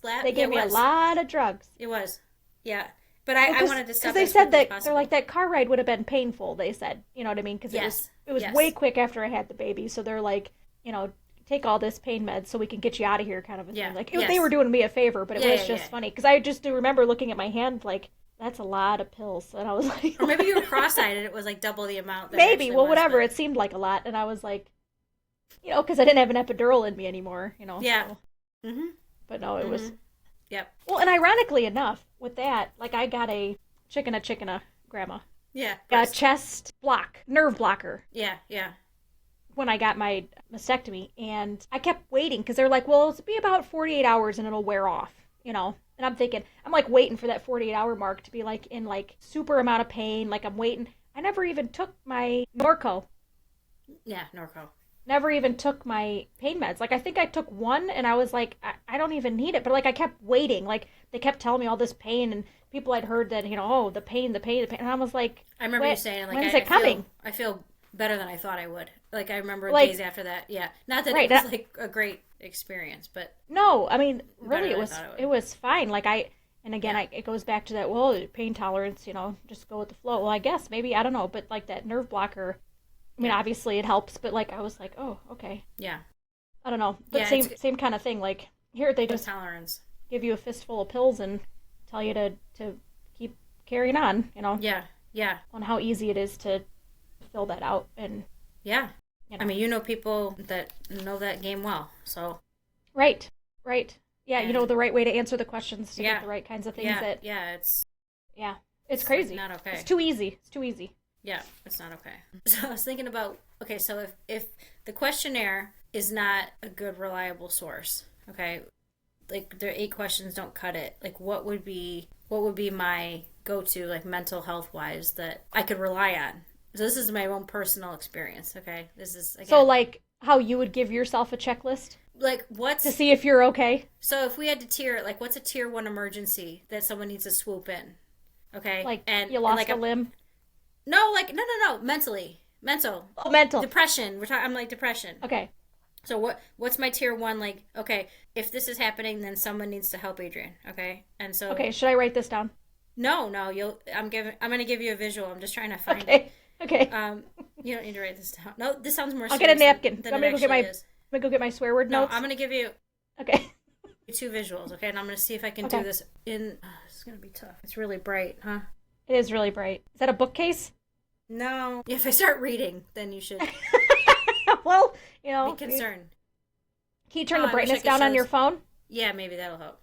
they gave me a lot of drugs. It was, yeah. But I wanted to stop. Because they said that they're like that car ride would have been painful. They said, you know what I mean? Because it was way quick after I had the baby. So they're like, take all this pain meds so we can get you out of here kind of a thing. Like, yes. they were doing me a favor, but it was just funny. Because I just do remember looking at my hand like, that's a lot of pills. And I was like... Or maybe you were cross-eyed and it was like double the amount. That maybe. Well, was, whatever. But... it seemed like a lot. And I was like, because I didn't have an epidural in me anymore, Yeah. So. Mm-hmm. But no, it was... Yep. Well, and ironically enough, with that, like I got a chicken grandma. Yeah. A chest block, nerve blocker. Yeah, yeah. When I got my mastectomy, and I kept waiting because they're like, well, it'll be about 48 hours and it'll wear off, And I'm thinking, I'm like waiting for that 48-hour mark to be like in like super amount of pain. Like I'm waiting. I never even took my Norco. Yeah, Norco. Never even took my pain meds. Like I think I took one and I was like, I don't even need it. But like I kept waiting. Like they kept telling me all this pain and people I'd heard that, oh, the pain. And I was like, I remember you saying, like, when's it coming? I feel better than I thought I would. Like, I remember like, days after that. Yeah. Not that it was, like, a great experience, but... No, I mean, really, it was fine. Like, and again, it goes back to that, well, pain tolerance, just go with the flow. Well, I guess, maybe, I don't know, but, like, that nerve blocker, I mean, obviously it helps, but, like, I was like, oh, okay. Yeah. I don't know. But same kind of thing. Like, here they just tolerance. Give you a fistful of pills and tell you to keep carrying on, Yeah, yeah. On how easy it is to fill that out and... Yeah. I mean, people that know that game well, so. Right. Yeah, and, the right way to answer the questions to get the right kinds of things that... Yeah, it's crazy. Not okay. It's too easy. Yeah, it's not okay. So I was thinking about, okay, so if the questionnaire is not a good, reliable source, okay, like the 8 questions don't cut it, like what would be my go-to, like mental health-wise, that I could rely on? So this is my own personal experience, okay? This is, again, so like how you would give yourself a checklist? Like to see if you're okay? So if we had to tier it, like what's a tier 1 emergency that someone needs to swoop in? Okay? Like you lost a limb? No, like, no, mental. Oh, mental. Depression. I'm like depression. Okay. So what's my tier 1, like, okay, if this is happening, then someone needs to help Adrien, okay? And so... Okay, should I write this down? No, I'm going to give you a visual. I'm just trying to find it. Okay. You don't need to write this down. No, this sounds more I'll get a napkin. Than I'm going to go get my swear word notes. No, I'm going to give you... Okay. 2 visuals, okay? And I'm going to see if I can do this in... Oh, this is going to be tough. It's really bright, huh? It is really bright. Is that a bookcase? No. If I start reading, then you should... Well, be concerned. Can you turn the brightness down on your phone? Yeah, maybe that'll help.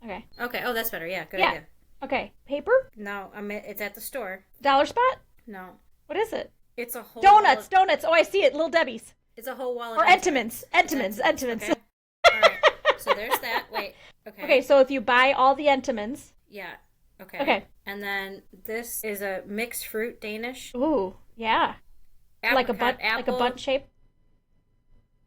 Okay. Oh, that's better. Yeah, good idea. Okay. Paper? No, it's at the store. Dollar Spot? No. What is it? It's a whole Donuts. Oh, I see it. Little Debbie's. It's a whole wall of... Or Entenmann's. Okay. All right. So there's that. Wait. Okay. Okay, so if you buy all the Entenmann's... Yeah. Okay. Okay. And then this is a mixed fruit Danish. Ooh, yeah. Apricot, like a bundt shape?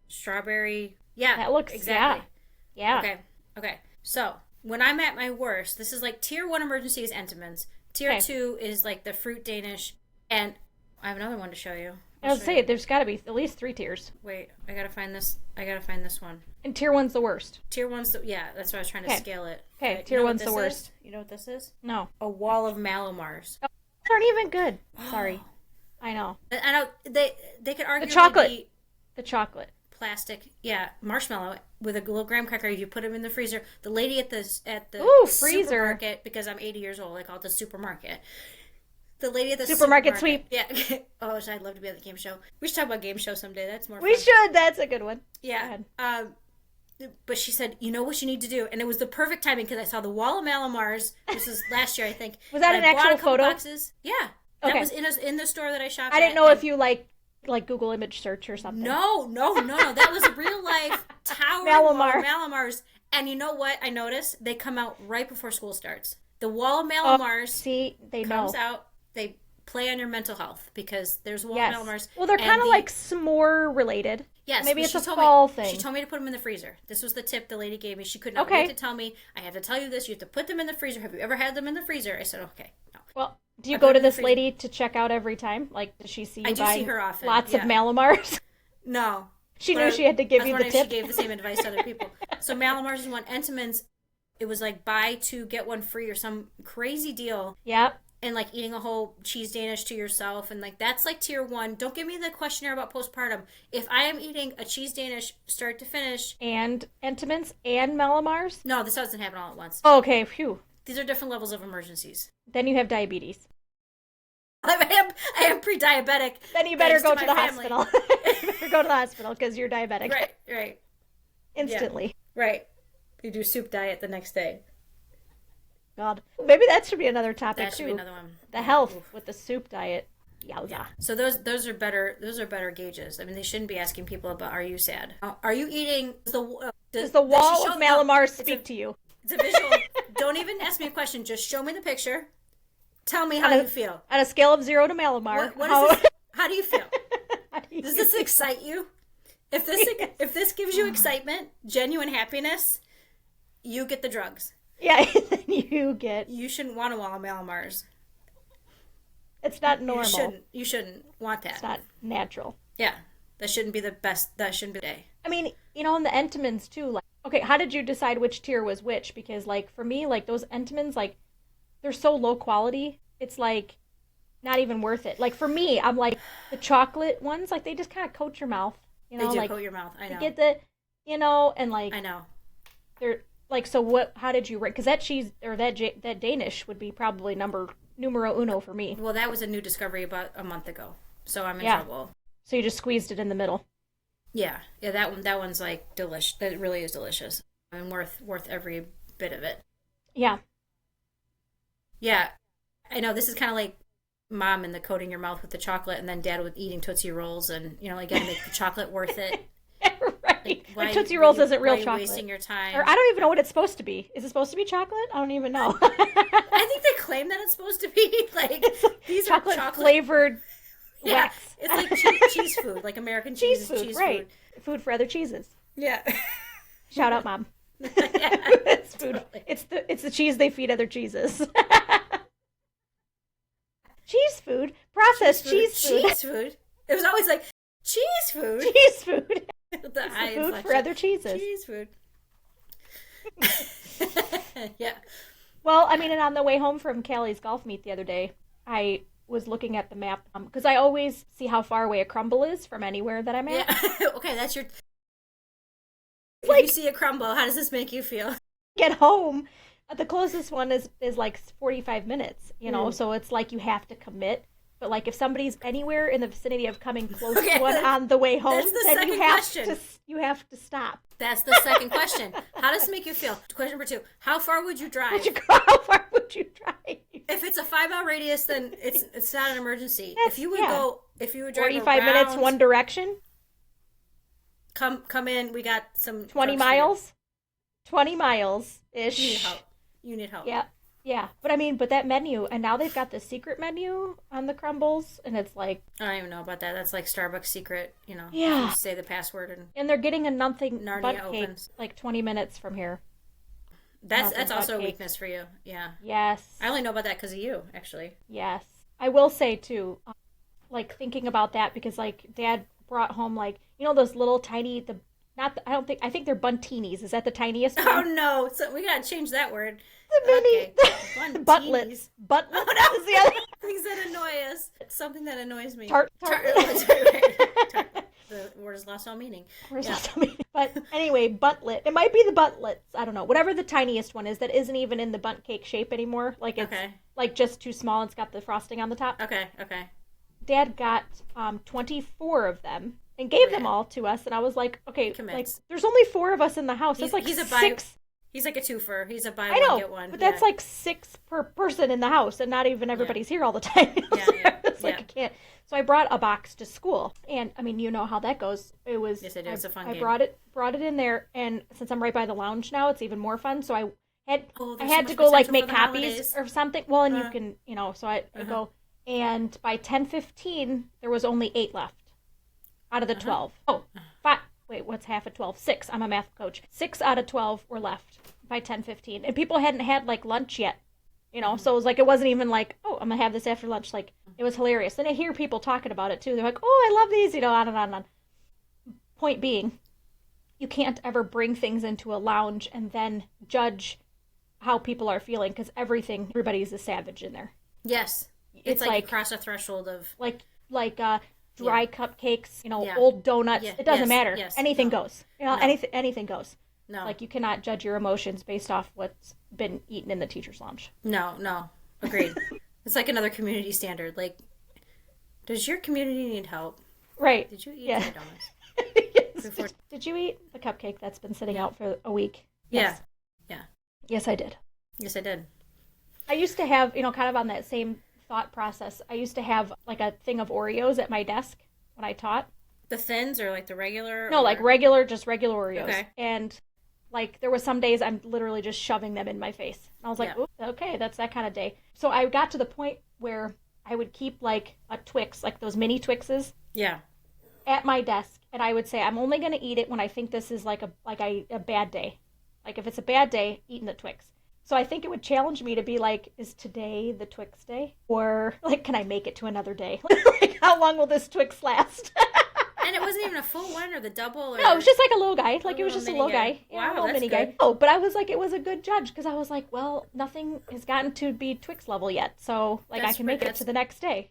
Strawberry. Yeah. That looks... Exactly. Yeah. Okay. So, when I'm at my worst, this is like tier 1 emergency is Entenmann's. Tier 2 is like the fruit Danish. And I have another one to show you. I was saying, there's got to be at least 3 tiers. Wait, I gotta find this one. And tier 1's the worst. Tier 1's that's why I was trying to scale it. Okay, tier 1's the worst. You know what this is? No. A wall of Mallomars. Oh, these aren't even good. Sorry. I know. I know, they could argue the chocolate. Plastic, marshmallow with a little graham cracker. You put them in the freezer. The lady at the freezer supermarket, because I'm 80 years old, I call it the supermarket. The lady at the supermarket sweep. Yeah. Oh, I'd love to be at the game show. We should talk about game show someday. That's more fun. We should. That's a good one. Yeah. But she said, you know what you need to do? And it was the perfect timing because I saw the wall of Mallomars. This was last year, I think. Was that an actual photo? Boxes. Yeah. Okay. That was in the store that I shopped at. I didn't know if you like Google image search or something. No. That was a real life tower Mallomars. And you know what I noticed? They come out right before school starts. The wall of Mallomars comes out. They play on your mental health because there's wall of Mallomars. Well, they're kind of like s'more related. Yes. Maybe it's a fall thing. She told me to put them in the freezer. This was the tip the lady gave me. She could not wait to tell me, I have to tell you this. You have to put them in the freezer. Have you ever had them in the freezer? I said, okay. No. Well, do you go to this lady to check out every time? Like, does she see you I see her often. Lots of Mallomars? No. She knew she had to give you the tip? She gave the same advice to other people. So Mallomars is one. Entenmann's, it was like buy 2, get 1 free or some crazy deal. Yep. and like eating a whole cheese Danish to yourself, and like that's like tier 1. Don't give me the questionnaire about postpartum. If I am eating a cheese Danish start to finish and Entenmann's and Mallomars. No, this doesn't happen all at once. Oh, okay, phew. These are different levels of emergencies. Then you have diabetes. I am pre-diabetic. Then you better go to the hospital. You better go to the hospital because you're diabetic. Right. Instantly. Yeah. Right. You do soup diet the next day. God. Maybe that should be another topic that should too. Be another one. The health with the soup diet. Yowza. Yeah. So those are better gauges. I mean, they shouldn't be asking people about, are you sad? Are you eating? Does the wall of Mallomars speak to you? It's a visual. Don't even ask me a question. Just show me the picture. Tell me how you feel. On a scale of 0 to Mallomar. What is this? How do you feel? Does this excite you? If this gives you excitement, genuine happiness, you get the drugs. Yeah, you shouldn't want a wall of Mallomars. It's not normal. You shouldn't want that. It's not natural. Yeah. That shouldn't be the best. That shouldn't be the day. I mean, in the Entenmann's too, like, okay, how did you decide which tier was which? Because, like, for me, like, those Entenmann's, like, they're so low quality, it's, like, not even worth it. Like, for me, I'm like, the chocolate ones, like, they just kind of coat your mouth. They do like, coat your mouth. I know. You get the, and, like. I know. They're, like, so how did you rate? Because that cheese, or that Danish would be probably numero uno for me. Well, that was a new discovery about a month ago, so I'm in trouble. So you just squeezed it in the middle. Yeah, that one's like delish. That really is delicious and worth every bit of it. Yeah. Yeah, I know this is kind of like mom and the coating your mouth with the chocolate, and then dad with eating Tootsie Rolls, and again make the chocolate worth it. Right. Like Tootsie Rolls isn't real chocolate. Wasting your time. Or I don't even know what it's supposed to be. Is it supposed to be chocolate? I don't even know. I think they claim that it's supposed to be like these chocolate are chocolate flavored. Yeah, wax. It's like cheese food, like American cheese food, right? Food for other cheeses. Yeah. Shout out, Mom. Yeah, it's food. Totally. It's the cheese they feed other cheeses. Cheese food, processed cheese food. Cheese food. It was always like cheese food. Cheese food. The food for other cheeses. Cheese food. Yeah. Well, I mean, and on the way home from Callie's golf meet the other day, I was looking at the map because I always see how far away a crumble is from anywhere that I'm at. Yeah. Okay, that's your. Like, if you see a crumble, how does this make you feel? Get home. The closest one is like 45 minutes, so it's like you have to commit. But like if somebody's anywhere in the vicinity of coming close to one on the way home, then you have to stop. That's the second question. How does it make you feel? Question number 2. How far would you drive? How far would you drive? If it's a 5-mile radius, then it's not an emergency. If you would drive 45 minutes one direction. Come in. We got some 20 miles. 20 miles ish. You need help. Yeah. But that menu, and now they've got the secret menu on the crumbles, and it's like I don't even know about that. That's like Starbucks secret. Yeah. You say the password and they're getting a nothing Narnia butt opens. cake like 20 minutes from here. That's also a weakness for you. Yeah. Yes. I only know about that because of you, actually. Yes. I will say too, like thinking about that because like Dad brought home like those little tiny I think they're buntinis. Is that the tiniest one? Oh no! So we gotta change that word. The mini Buntlets. Buttlets. Oh, is the other things that annoy us. It's something that annoys me. Tart. The word has lost all meaning. But anyway, buntlet. It might be the buntlets. I don't know. Whatever the tiniest one is that isn't even in the bundt cake shape anymore. Like it's like just too small. It's got the frosting on the top. Okay. Dad got 24 of them and gave them all to us, and I was like, okay, like there's only 4 of us in the house. That's like 6. He's like a twofer. He's a buy one get one. But that's like 6 per person in the house, and not even everybody's here all the time. It's like I can't. So I brought a box to school, and I mean, you know how that goes. It was. Yes, I do. It's a fun game. I brought it in there, and since I'm right by the lounge now, it's even more fun. So I had to so go like make copies holidays. Or something. Well, and you can so I go, and by 10:15 there was only 8 left out of the 12. Oh, 5. Wait, what's half of 12? 6. I'm a math coach. 6 out of 12 were left by 10:15, and people hadn't had like lunch yet. So it was like, it wasn't even like, oh, I'm gonna have this after lunch. Like, it was hilarious. And I hear people talking about it too. They're like, oh, I love these, on and on and on. Point being, you can't ever bring things into a lounge and then judge how people are feeling, because everybody's a savage in there. Yes. It's like you cross a threshold of... Like dry cupcakes, Yeah. old donuts. Yeah. It doesn't Yes. matter. Yes. Anything No. goes. No. Anything goes. No. Like, you cannot judge your emotions based off what's been eaten in the teacher's lounge. No. Agreed. It's like another community standard. Like, does your community need help? Right. Did you eat Yeah. the donuts? Yes. Did you eat the cupcake that's been sitting out for a week? Yeah. Yes. Yeah. Yes, I did. Yes, I did. I used to have, kind of on that same thought process, I used to have like a thing of Oreos at my desk when I taught. The thins or like the regular? No, like regular Oreos. Okay. And like there was some days I'm literally just shoving them in my face. And I was like, oops, okay, that's that kind of day. So I got to the point where I would keep like a Twix, like those mini Twixes. Yeah. At my desk, and I would say, I'm only going to eat it when I think this is like a bad day. Like, if it's a bad day, eating the Twix. So I think it would challenge me to be like, is today the Twix day? Or, like, can I make it to another day? Like, how long will this Twix last? And it wasn't even a full one or the double? Or... No, it was just like a little guy. Like, it was just a little guy. Wow, Yeah, a little that's mini good. guy. Oh, but I was like, it was a good judge, because I was like, well, nothing has gotten to be Twix level yet. So, like, I can make it to the next day,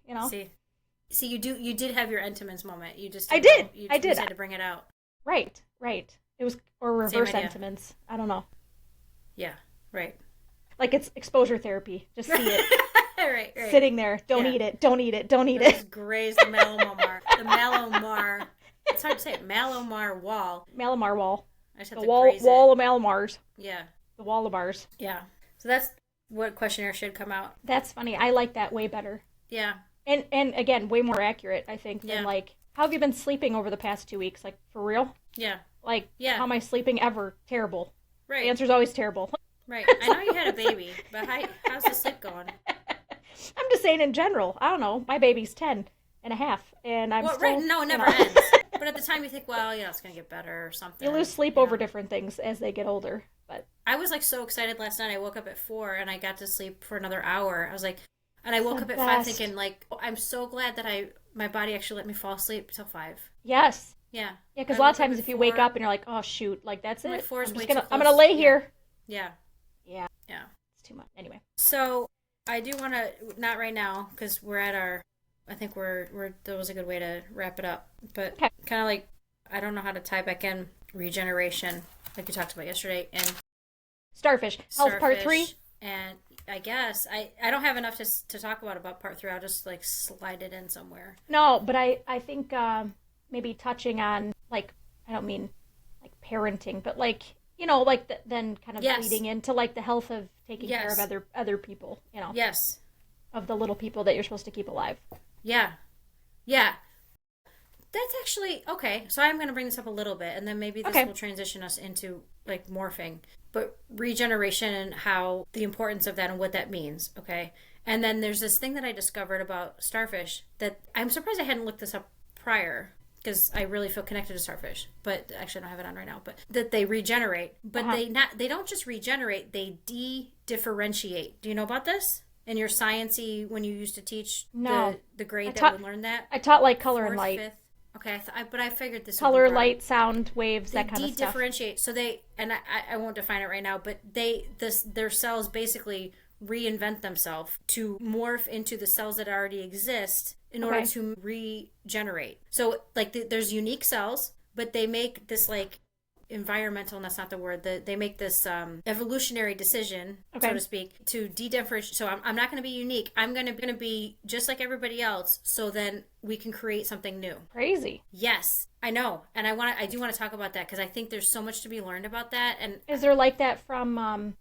See, you did have your Entenmann's moment. You just I did. You I did. had to bring it out. Right. It was, or reverse Entenmann's. I don't know. Yeah, right. Like, it's exposure therapy. Just see it. right. Sitting there. Don't eat it. Don't eat it. Don't eat it. Just graze the Malomar. The Malomar. It's hard to say. Malomar wall. Malomar wall. I just have the to graze wall of Malomars. Yeah. The wall of bars. Yeah. So that's what questionnaire should come out. That's funny. I like that way better. Yeah. And again, way more accurate, I think, than like, how have you been sleeping over the past 2 weeks? Like, for real? Yeah. Like, how am I sleeping ever? Terrible. Right. The answer's always terrible. Right. I know you had a baby, but how's the sleep going? I'm just saying in general. I don't know. My baby's 10 and a half, and I'm still... Right. No, it never ends. But at the time you think, well, it's going to get better or something. You lose sleep over different things as they get older, but... I was, like, so excited last night. I woke up at 4, and I got to sleep for another hour. I was like... And I woke up at 5 thinking, like, I'm so glad that my body actually let me fall asleep till 5. Yes. Yeah. Yeah, because a lot of times if you wake up and you're like, oh, shoot, like, that's it. I'm gonna lay here. Yeah. Yeah. Yeah. It's too much. Anyway. So, I do want to, not right now, because we're at our, I think that was a good way to wrap it up. But kind of like, I don't know how to tie back in regeneration, like we talked about yesterday, and Starfish. Health part 3. And I guess I don't have enough to talk about part 3. I'll just like slide it in somewhere. No, but I think maybe touching on, like, I don't mean like parenting, but like, like then kind of leading into like the health of taking care of other people, Yes. Of the little people that you're supposed to keep alive. Yeah. Yeah. That's actually okay. So I'm going to bring this up a little bit, and then maybe this will transition us into like morphing. But regeneration and how the importance of that and what that means, okay? And then there's this thing that I discovered about starfish that I'm surprised I hadn't looked this up prior, because I really feel connected to starfish. But actually, I don't have it on right now. But that they regenerate, but they don't just regenerate; they de-differentiate. Do you know about this? In your science-y, when you used to teach the grade that would learn that? I taught like color and light. 5th. Okay, but I figured this color, would be light, sound, waves, that kind of stuff. They de-differentiate. So they, and I won't define it right now, but their cells basically reinvent themselves to morph into the cells that already exist in order to regenerate. So like there's unique cells, but they make this like environmental, and that's not the word, they make this evolutionary decision, so to speak, to de-differentiate. So I'm not going to be unique. I'm going to be just like everybody else, so then we can create something new. Crazy. Yes, I know. And I do want to talk about that, because I think there's so much to be learned about that. And is there like that from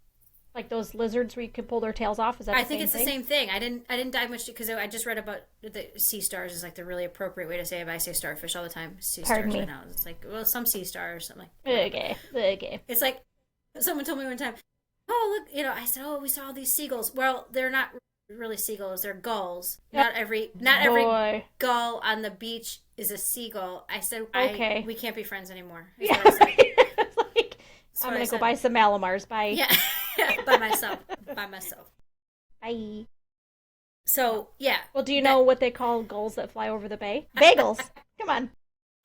like those lizards where you could pull their tails off? Is that I think it's the same thing. I didn't dive much, because I just read about the sea stars is like the really appropriate way to say it. But I say starfish all the time. Sea stars right now. It's like, well, some sea stars or something like okay. It's like someone told me one time, oh look, I said, oh, we saw all these seagulls. Well, they're not really seagulls, they're gulls. Not every gull on the beach is a seagull. I said, we can't be friends anymore. Yeah, like, I'm gonna go buy some Malomars. Bye. Yeah. By myself. Bye. So, yeah. Well, do you know what they call gulls that fly over the bay? Bagels. Come on.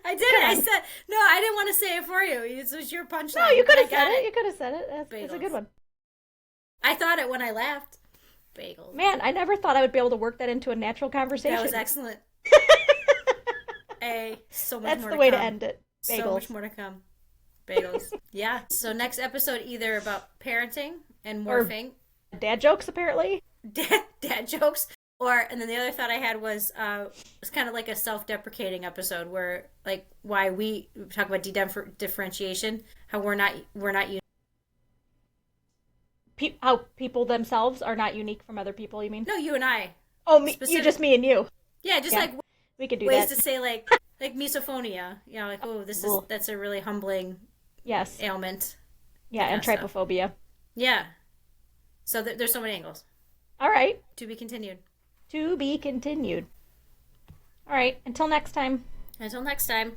I did it. I said, no, I didn't want to say it for you. It was your punchline. No, you could have said it. You could have said it. That's a good one. I thought it when I laughed. Bagels. Man, I never thought I would be able to work that into a natural conversation. That was excellent. So much That's more the to way come. to end it. Bagels. So much more to come. Bagels. Yeah. So next episode, either about parenting and morphing. Or dad jokes, apparently. Dad jokes. And then the other thought I had was it's kind of like a self-deprecating episode where, like, why we talk about differentiation, how we're not How people themselves are not unique from other people, you mean? No, you and I. Oh, just me and you. Yeah, just like we could do ways that. to say like misophonia. You know, like, oh, that's a really humbling ailment. Yeah, and trypophobia. Yeah. So there's so many angles. All right. To be continued. To be continued. All right. Until next time. Until next time.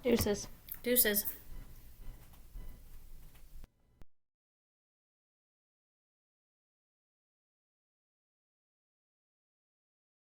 Deuces. Deuces.